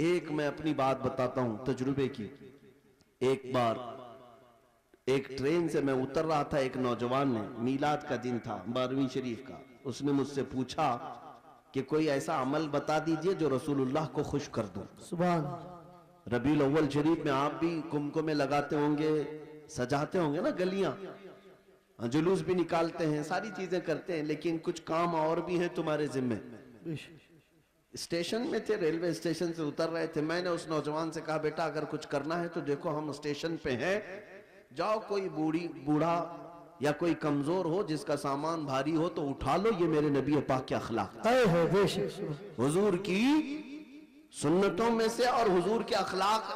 ایک میں اپنی بات بتاتا ہوں تجربے کی. ایک بار ایک ٹرین سے میں اتر رہا تھا, ایک نوجوان نے, میلاد کا دن تھا 12ویں شریف کا, اس نے مجھ سے پوچھا کہ کوئی ایسا عمل بتا دیجئے جو رسول اللہ کو خوش کر دو. سبحان. ربیع الاول شریف میں آپ بھی کمکمے لگاتے ہوں گے, سجاتے ہوں گے نا گلیاں, جلوس بھی نکالتے ہیں, ساری چیزیں کرتے ہیں, لیکن کچھ کام اور بھی ہیں تمہارے ذمہ. اسٹیشن میں تھے, ریلوے اسٹیشن سے اتر رہے تھے, میں نے اس نوجوان سے کہا بیٹا اگر کچھ کرنا ہے تو دیکھو ہم اسٹیشن پہ ہیں, جاؤ کوئی بوڑھا یا کوئی کمزور ہو جس کا سامان بھاری ہو تو اٹھا لو, یہ میرے نبی پاک کے اخلاق حضور کی سنتوں میں سے اور حضور کے اخلاق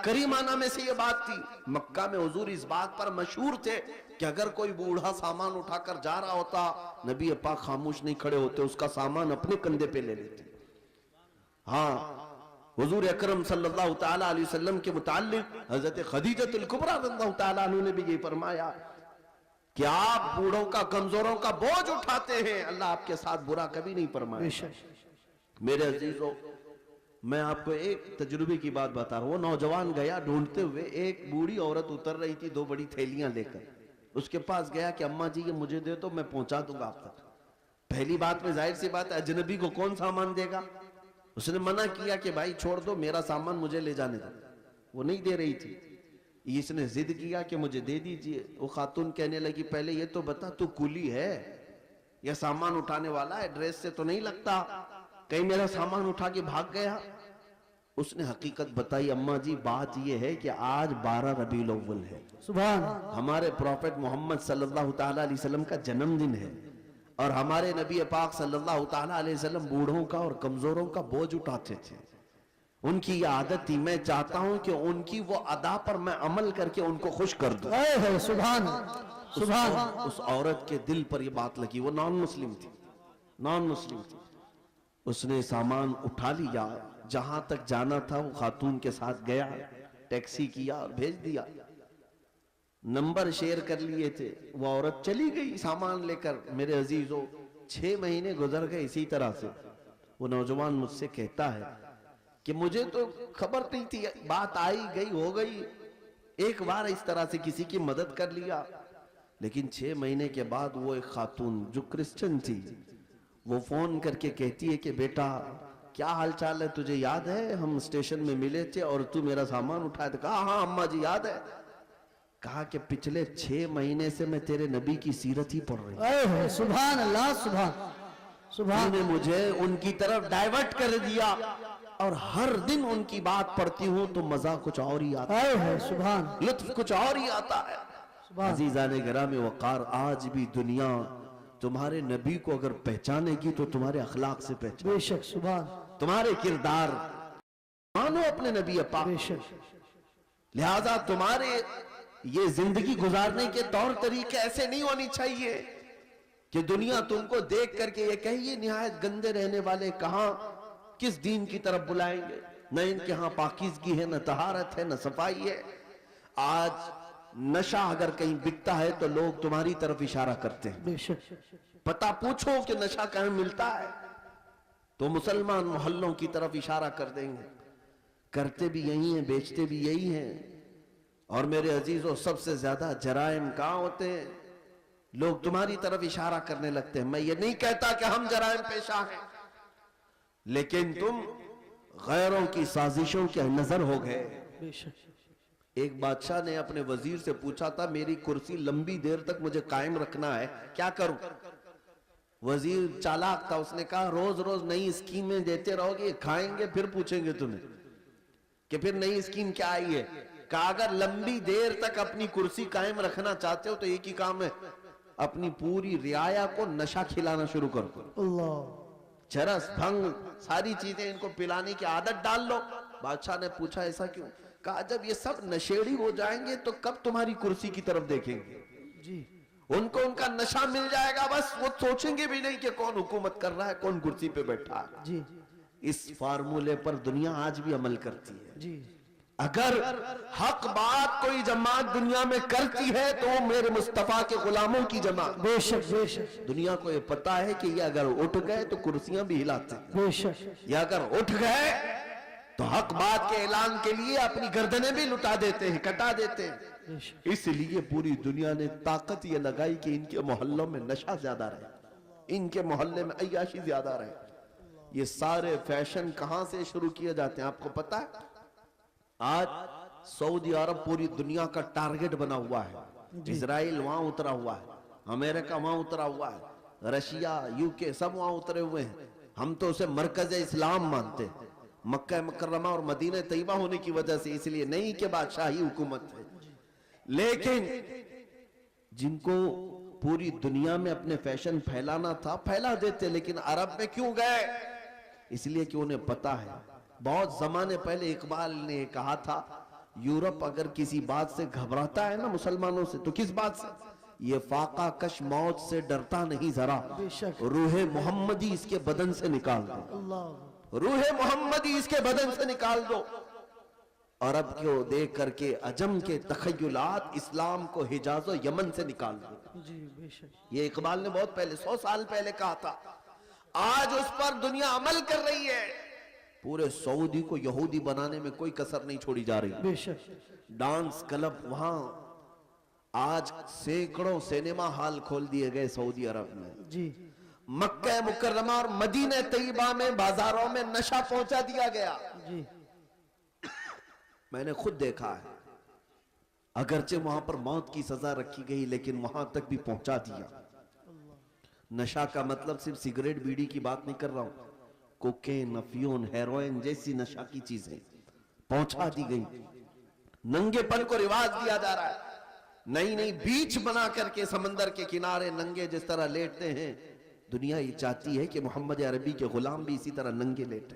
کریمانہ میں سے یہ بات تھی. مکہ میں حضور اس بات پر مشہور تھے کہ اگر کوئی بوڑھا سامان اٹھا کر جا رہا ہوتا, نبی پاک خاموش نہیں کھڑے ہوتے, اس کا سامان اپنے کندھے پہ لے لیتے. ہاں, حضور اکرم صلی اللہ تعالیٰ علیہ وسلم کے متعلق حضرت خدیجہ الکبریٰ رضی اللہ تعالیٰ عنہ نے بھی یہ فرمایا کہ آپ بوڑھوں کا, کمزوروں کا بوجھ اٹھاتے ہیں, اللہ آپ کے ساتھ برا کبھی نہیں فرمایا. میرے عزیزو, میں آپ کو ایک تجربے کی بات بتا رہا ہوں. وہ نوجوان گیا ڈھونڈتے ہوئے, ایک بوڑھی عورت اتر رہی تھی 2 بڑی تھیلیاں لے کر, اس کے پاس گیا کہ اماں جی یہ مجھے دے تو میں پہنچا دوں گا آپ تک. پہلی بات میں ظاہر سی بات ہے اجنبی کو کون سامان دے گا, اس نے منع کیا کہ بھائی چھوڑ دو, میرا سامان مجھے لے جانے دو. وہ نہیں دے رہی تھی, اس نے ضد کیا کہ مجھے دے دیجئے. وہ خاتون کہنے لگی پہلے یہ تو بتا تو کولی ہے یا سامان اٹھانے والا ہے, ڈریس سے تو نہیں لگتا, کہیں میرا سامان اٹھا کے بھاگ گیا. اس نے حقیقت بتائی, اماں جی بات یہ ہے کہ آج 12 ربیع الاول ہے, سبحان, ہمارے پروفیٹ محمد صلی اللہ تعالیٰ علیہ وسلم کا جنم دن ہے, اور ہمارے نبی پاک صلی اللہ تعالیٰ علیہ وسلم بوڑھوں کا اور کمزوروں کا بوجھ اٹھاتے تھے. ان کی یہ عادت تھی, میں چاہتا ہوں کہ ان کی وہ ادا پر میں عمل کر کے ان کو خوش کر دوں. سبحان سبحان. اس عورت کے دل پر یہ بات لگی, وہ نان مسلم تھی. اس نے سامان اٹھا لیا, جہاں تک جانا تھا وہ خاتون کے ساتھ گیا, ٹیکسی کیا اور بھیج دیا. نمبر شیئر کر لیے تھے, وہ عورت چلی گئی سامان لے کر. میرے عزیزو 6 مہینے گزر گئے اسی طرح سے. وہ نوجوان مجھ سے کہتا ہے کہ مجھے تو خبر نہیں تھی, بات آئی گئی ہو گئی, ایک بار اس طرح سے کسی کی مدد کر لیا, لیکن 6 مہینے کے بعد وہ ایک خاتون جو کرسچن تھی وہ فون کر کے کہتی ہے کہ بیٹا کیا حال چال ہے, تجھے یاد ہے ہم اسٹیشن میں ملے تھے اور تو میرا سامان اٹھایا تھا. کہا ہاں اماں جی یاد ہے. کہا کہ پچھلے 6 مہینے سے میں تیرے نبی کی سیرت ہی پڑھ رہی ہوں. سبحان اللہ, سبحان سبحان. نے مجھے ان کی طرف ڈائیورٹ کر دیا, اور ہر دن ان کی بات پڑھتی ہوں تو مزہ کچھ اور ہی آتا ہے, سبحان, لطف کچھ اور ہی آتا ہے. عزیزان گرامی وقار, آج بھی دنیا تمہارے نبی کو اگر پہچانے گی تو تمہارے اخلاق سے پہچانے, بے شک, سبحان, تمہارے کردار مانو اپنے نبی پاک. بے شک. لہذا تمہارے یہ زندگی گزارنے کے طور طریقے ایسے نہیں ہونی چاہیے کہ دنیا تم کو دیکھ کر کے یہ کہیے نہایت گندے رہنے والے کہاں کس دین کی طرف بلائیں گے. نہ ان کے ہاں پاکیزگی ہے, نہ طہارت ہے, نہ صفائی ہے. آج نشہ اگر کہیں بکتا ہے تو لوگ تمہاری طرف اشارہ کرتے ہیں. بے شک. پتہ پوچھو کہ نشہ کہیں ملتا ہے تو مسلمان محلوں کی طرف اشارہ کر دیں گے. کرتے بھی یہی ہیں, بیچتے بھی یہی ہیں. اور میرے عزیزوں سب سے زیادہ جرائم کہاں ہوتے ہیں, لوگ تمہاری طرف اشارہ کرنے لگتے ہیں. میں یہ نہیں کہتا کہ ہم جرائم پیشہ ہیں, لیکن تم غیروں کی سازشوں کے نظر ہو گئے. بے شک. ایک بادشاہ نے اپنے وزیر سے پوچھا تھا میری کرسی لمبی دیر تک مجھے قائم رکھنا ہے, کیا کروں. وزیر چالاک تھا, اس نے کہا روز روز نئی اسکیمیں دیتے رہو گے, کھائیں گے پھر پوچھیں گے تمہیں کہ پھر نئی اسکیم کیا آئی ہے. کہا اگر لمبی دیر تک اپنی کرسی قائم رکھنا چاہتے ہو تو ایک ہی کام ہے, اپنی پوری رعایا کو نشہ کھلانا شروع کر دو. اللہ. چرس بھنگ ساری چیزیں ان کو پلانے کی عادت ڈال لو. بادشاہ نے پوچھا ایسا کیوں. کہا جب یہ سب نشیڑی ہو جائیں گے تو کب تمہاری کرسی کی طرف دیکھیں گے. جی. ان کو ان کا نشہ مل جائے گا, بس وہ سوچیں گے بھی نہیں کہ کون حکومت کر رہا ہے, کون کرسی پہ بیٹھا ہے. جی. اس فارمولے پر دنیا آج بھی عمل کرتی ہے. جی. اگر حق بات کوئی جماعت دنیا میں کرتی ہے تو وہ میرے مصطفیٰ کے غلاموں کی جماعت. بے شک, بے شک. دنیا کو یہ پتا ہے کہ یہ اگر اٹھ گئے تو کرسیاں بھی ہلاتے ہیں, بے شک. یہ اگر اٹھ گئے تو حق بات کے اعلان کے لیے اپنی گردنیں بھی لٹا دیتے ہیں, کٹا دیتے ہیں. اس لیے پوری دنیا نے طاقت یہ لگائی کہ ان کے محلوں میں نشہ زیادہ رہے, ان کے محلے میں عیاشی زیادہ رہے. یہ سارے فیشن کہاں سے شروع کیے جاتے ہیں آپ کو پتا ہے؟ آج سعودی عرب پوری دنیا کا ٹارگٹ بنا ہوا ہے. اسرائیل وہاں اترا ہوا ہے, امریکہ وہاں اترا ہوا ہے, رشیا, یو کے سب وہاں اترے ہوئے ہیں. ہم تو اسے مرکز اسلام مانتے ہیں, مکہ مکرمہ اور مدینہ طیبہ ہونے کی وجہ سے, اس لیے نہیں کہ بادشاہی حکومت ہے. لیکن جن کو پوری دنیا میں اپنے فیشن پھیلانا تھا پھیلا دیتے, لیکن عرب میں کیوں گئے؟ اس لیے کہ انہیں پتا ہے. بہت زمانے پہلے اقبال نے کہا تھا, یورپ اگر کسی بات سے گھبراتا ہے نا مسلمانوں سے, تو کس بات سے؟ یہ فاقہ کش موت سے ڈرتا نہیں ذرا, روح محمدی اس کے بدن سے نکال دو, روح محمدی اس کے بدن سے نکال دو. عرب کو دیکھ کر کے عجم کے تخیلات اسلام کو حجاز و یمن سے نکال دو. یہ اقبال نے بہت پہلے 100 سال پہلے کہا تھا. آج اس پر دنیا عمل کر رہی ہے. پورے سعودی کو یہودی بنانے میں کوئی کسر نہیں چھوڑی جا رہی. ڈانس کلب وہاں, آج سینکڑوں سینما ہال کھول دیے گئے سعودی عرب میں. مکہ مکرمہ اور مدینہ طیبہ میں بازاروں میں نشہ پہنچا دیا گیا. میں نے خود دیکھا ہے, اگرچہ وہاں پر موت کی سزا رکھی گئی لیکن وہاں تک بھی پہنچا دیا. نشہ کا مطلب صرف سگریٹ بیڑی کی بات نہیں کر رہا ہوں, کوکین, افیون, ہیروئن جیسی نشہ کی چیزیں پہنچا دی گئی. ننگے پن کو رواج دیا جا رہا ہے. نئی نئی بیچ بنا کر کے سمندر کے کنارے ننگے جس طرح لیٹتے ہیں, دنیا یہ چاہتی ہے کہ محمد عربی کے غلام بھی اسی طرح ننگے لیٹے.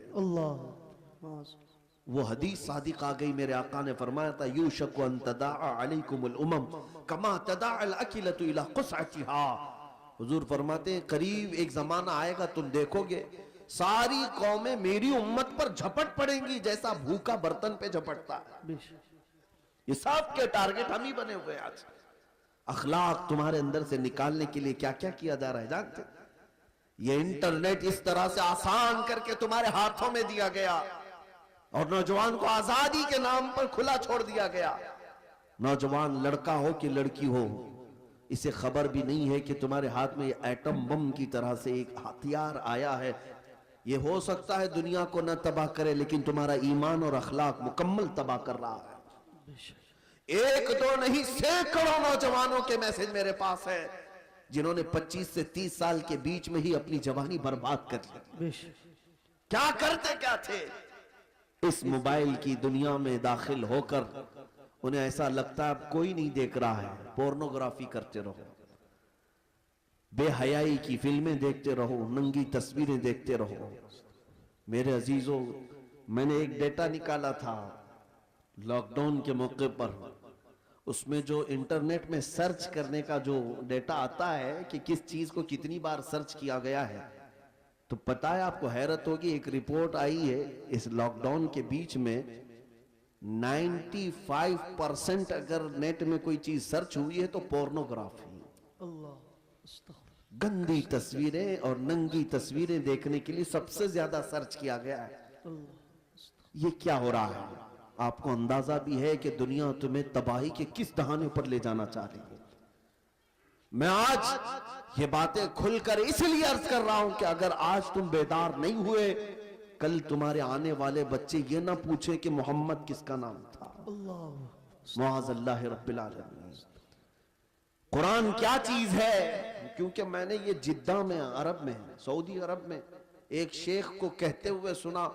وہ حدیث صادق آ گئی, میرے آقا نے فرمایا تھا, یوشک ان تداعى علیکم الامم کما تداعى الاکلۃ الی قصعتها. حضور فرماتے ہیں قریب ایک زمانہ آئے گا, تم دیکھو گے ساری قومیں میری امت پر جھپٹ پڑیں گی جیسا بھوکا برتن پہ جھپٹتا ہے. یہ سب کے ٹارگٹ ہم ہی بنے ہوئے. آج اخلاق تمہارے اندر سے نکالنے کے لیے کیا کیا کیا جا رہا ہے جانتے؟ یہ انٹرنیٹ اس طرح سے آسان کر کے تمہارے ہاتھوں میں دیا گیا اور نوجوان کو آزادی کے نام پر کھلا چھوڑ دیا گیا. نوجوان لڑکا ہو کہ لڑکی ہو, اسے خبر بھی نہیں ہے کہ تمہارے ہاتھ میں یہ ایٹم بم کی طرح سے ایک ہتھیار آیا ہے. یہ ہو سکتا ہے دنیا کو نہ تباہ کرے, لیکن تمہارا ایمان اور اخلاق مکمل تباہ کر رہا ہے. ایک دو نہیں, سینکڑوں نوجوانوں کے میسج میرے پاس ہے جنہوں نے 25 سے 30 سال کے بیچ میں ہی اپنی جوانی برباد کر لی. کیا کرتے کیا تھے؟ اس موبائل کی دنیا میں داخل ہو کر انہیں ایسا لگتا ہے اب کوئی نہیں دیکھ رہا ہے, پورنوگرافی کرتے رہو, بے حیائی کی فلمیں دیکھتے رہو, ننگی تصویریں دیکھتے رہو. میرے عزیزوں, میں نے ایک ڈیٹا نکالا تھا لاک ڈاؤن کے موقع پر, اس میں جو انٹرنیٹ میں سرچ کرنے کا جو ڈیٹا آتا ہے کہ کس چیز کو کتنی بار سرچ کیا گیا ہے, تو پتہ ہے آپ کو حیرت ہوگی, ایک رپورٹ آئی ہے اس لاک ڈاؤن کے بیچ میں 95% اگر نیٹ میں کوئی چیز سرچ ہوئی ہے تو پورنوگرافی, گندی تصویریں اور ننگی تصویریں دیکھنے کے لیے سب سے زیادہ سرچ کیا گیا ہے. یہ کیا ہو رہا ہے؟ آپ کو اندازہ بھی ہے کہ دنیا تمہیں تباہی کے کس دہانے پر لے جانا چاہ رہی ہے. میں آج یہ باتیں کھل کر اس لیے عرض کر رہا ہوں کہ اگر آج تم بیدار نہیں ہوئے, کل تمہارے آنے والے بچے یہ نہ پوچھیں کہ محمد کس کا نام تھا. معاذ اللہ رب العالمین. قرآن کیا چیز ہے؟ کیونکہ میں نے یہ جدہ میں, عرب میں, سعودی عرب میں ایک شیخ کو کہتے ہوئے سنا,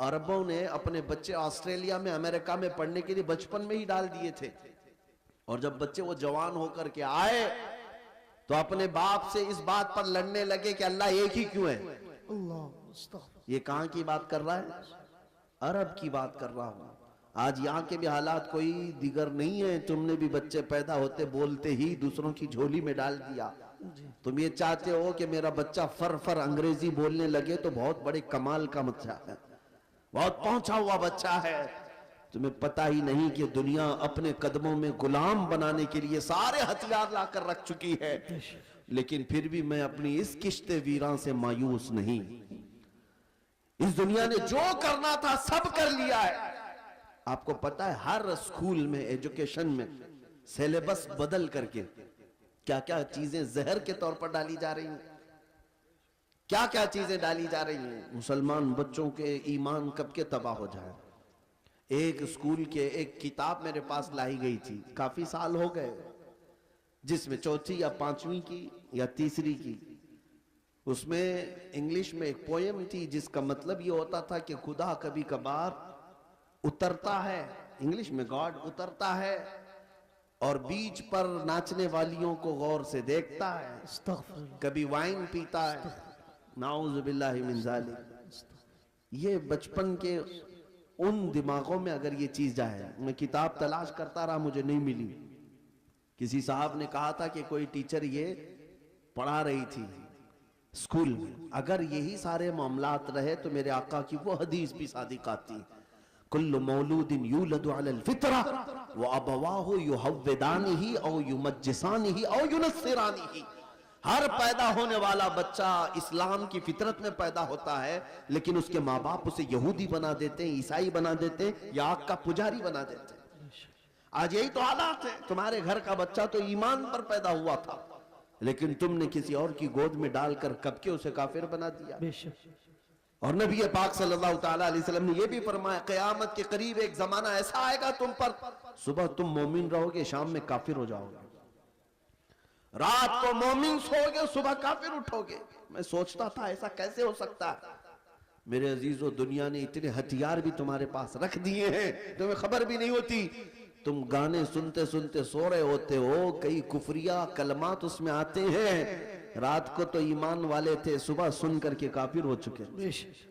عربوں نے اپنے بچے آسٹریلیا میں, امریکہ میں پڑھنے کے لیے بچپن میں ہی ڈال دیے تھے, اور جب بچے وہ جوان ہو کر کے آئے تو اپنے باپ سے اس بات پر لڑنے لگے کہ اللہ ایک ہی کیوں ہے. یہ کہاں کی بات کر رہا ہے؟ عرب کی بات کر رہا ہوں. آج یہاں کے بھی حالات کوئی دیگر نہیں ہے. تم نے بھی بچے پیدا ہوتے بولتے ہی دوسروں کی جھولی میں ڈال دیا. تم یہ چاہتے ہو کہ میرا بچہ فر انگریزی بولنے لگے تو بہت بڑے کمال کا بچہ ہے, بہت پہنچا ہوا بچہ ہے. تمہیں پتہ ہی نہیں کہ دنیا اپنے قدموں میں غلام بنانے کے لیے سارے ہتھیار لا کر رکھ چکی ہے, لیکن پھر بھی میں اپنی اس کشت ویراں سے مایوس نہیں. اس دنیا نے جو کرنا تھا سب کر لیا ہے. آپ کو پتا ہے ہر اسکول میں ایجوکیشن میں سیلیبس بدل کر کے کیا کیا چیزیں زہر کے طور پر ڈالی جا رہی ہیں, کیا کیا چیزیں ڈالی جا رہی ہیں. مسلمان بچوں کے ایمان کب کے تباہ ہو جائے. ایک اسکول کے ایک کتاب میرے پاس لائی گئی تھی, کافی سال ہو گئے, جس میں چوتھی یا پانچویں کی یا تیسری کی, اس میں انگلش میں ایک پوئم تھی جس کا مطلب یہ ہوتا تھا کہ خدا کبھی کبھار اترتا ہے, انگلش میں گاڈ اترتا ہے اور بیچ پر ناچنے والیوں کو غور سے دیکھتا ہے, استغفر کبھی وائن پیتا ہے, نعوذ باللہ من ذالک. یہ بچپن کے ان دماغوں میں اگر یہ چیز جائے. میں کتاب تلاش کرتا رہا, مجھے نہیں ملی. کسی صاحب نے کہا تھا کہ کوئی ٹیچر یہ پڑھا رہی تھی اسکول میں. اگر یہی سارے معاملات رہے تو میرے آقا کی وہ حدیث بھی صادق آتی, کل مولود یولد علی الفطرہ وابواہ یحودانہ او یمجسانہ او ینصرانہ. ہر پیدا ہونے والا بچہ اسلام کی فطرت میں پیدا ہوتا ہے, لیکن اس کے ماں باپ اسے یہودی بنا دیتے ہیں, عیسائی بنا دیتے ہیں, یا آگ کا پجاری بنا دیتے ہیں. آج یہی تو حالات ہے. تمہارے گھر کا بچہ تو ایمان پر پیدا ہوا تھا, لیکن تم نے کسی اور کی گود میں ڈال کر کب کے اسے کافر بنا دیا. بے شک. اور نبی پاک صلی اللہ تعالیٰ علیہ وسلم نے یہ بھی فرمایا, قیامت کے قریب ایک زمانہ ایسا آئے گا تم پر, صبح تم مومن رہو گے, شام میں کافر ہو جاؤ گے. رات کو مومن سو گے, صبح کافر اٹھو گے. میں سوچتا تھا ایسا کیسے ہو سکتا ہے. میرے عزیزو, دنیا نے اتنے ہتھیار بھی تمہارے پاس رکھ دیے ہیں, تمہیں خبر بھی نہیں ہوتی. تم گانے سنتے سنتے سو رہے ہوتے ہو, کئی کفریہ کلمات اس میں آتے ہیں. رات کو تو ایمان والے تھے, صبح سن کر کے کافر ہو چکے. بے شک.